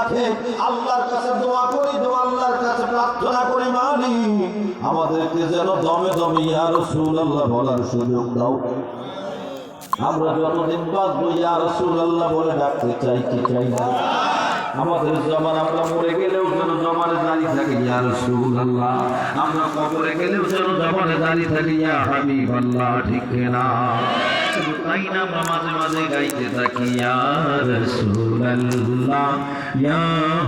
রাখে, আল্লাহর কাছে দোয়া করি, আল্লাহর কাছে প্রার্থনা করি, মালিক আমাদেরকে যেন দমে দমে ইয়া রাসূলুল্লাহ বলার সুযোগ দাও। আমরা যতদিন বাঁচবো ইয়া রাসূলুল্লাহ বলে ডাকতে চাই কি চাই না? আমাদের জবান আমরা মরে গেলেও যেন জবানে দাঁড়িয়ে থাকি ইয়া রাসূলুল্লাহ, আমরা কবরে গেলেও যেন জবানে দাঁড়িয়ে থাকি ইয়া হাবিবাল্লাহ, ঠিক না? শুধু তাই না, আমরা মাঝে মাঝে গাইতে থাকি ইয়া রাসূলুল্লাহ ইয়া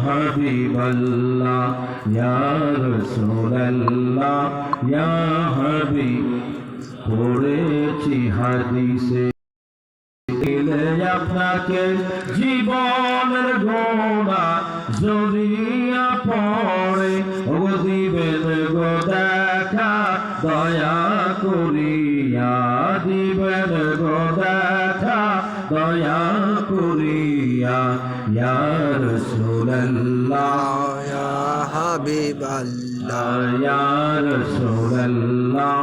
হাবিবাল্লাহ ইয়া রাসূলুল্লাহ ইয়া হাবিব। পড়েছি হাদিসে আপনাকে জীবনের গোনা জড়িয়া পড়ে, ও দিবেন গো দেখা দয়া করিয়া, দিবেন গো দেখা দয়া করিয়া, ইয়া রাসূলুল্লাহ ইয়া হাবিবাল্লাহ ইয়া রাসূলুল্লাহ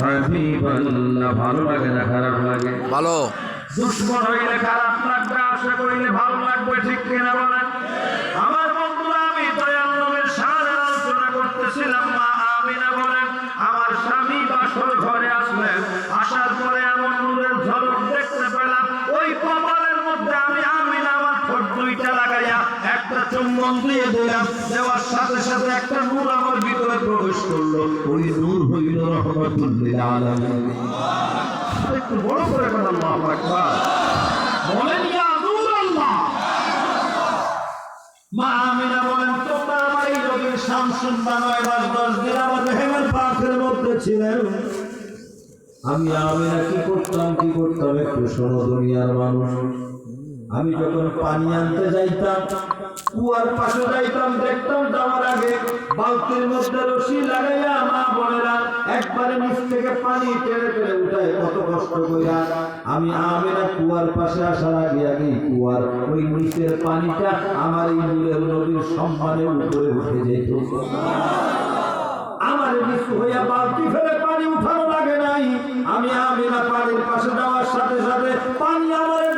হাবিবাল্লাহ। ভালো লাগে না খারাপ লাগে? ভালো। দুশ্মন হইলে খারাপ লাগবে, আশা করিলে ভালো লাগবে, ঠিক কিনা বলেন? আমার বন্ধুরা, আমি দয়াল নবীর শানের আলোচনা করতেছিলাম। মা আমিনা বলেন, আমার স্বামী বাসর ঘরে আসলেন, আসার পরে এমন নূরের ঝলক দেখতে পেলাম, ওই কপালের মধ্যে আমি আমিনা আমার ঠোঁট দুইটা লাগাইয়া একটা চুম্বন দিয়ে দিলাম, দেওয়ার সাথে সাথে একটা নূর আমার ভিতরে প্রবেশ করলো, ওই নূর হইল রহমাতুল লিল আলামিন। একটু বড় করে বলেন আল্লাহু আকবার, বলেন ইয়া নূরাল্লাহ। মা আমিনা বলেন, তোমরা আমার এই নবীর শান শুনবা, 9 মাস 10 দিন আমার মেহমান পাকের মধ্যে ছিলেন। আমি আমিনা কি করতাম একটু শোনো দুনিয়ার মানুষ। আমি যখন পানি আনতে যাইতাম, কুয়ার পাশে যাইতাম, দেখতাম যাওয়ার আগে বালতির মধ্যে রশি লাগাইয়া মা বোনেরা একবারে নিচ থেকে পানি টেনে টেনে উঠায়, কত কষ্ট কইরা। আমি আমিনা কুয়ার পাশে আসার আগে কুয়ার ওই নিচের পানিটা আমার এই নূরের নবীর সম্মানে উপরে উঠে যেত। আমার নিচু হইয়া বালতি ফেলে পানি উঠানো লাগে নাই। আমি আমিনা পানির পাশে যাওয়ার সাথে সাথে পানি আমারে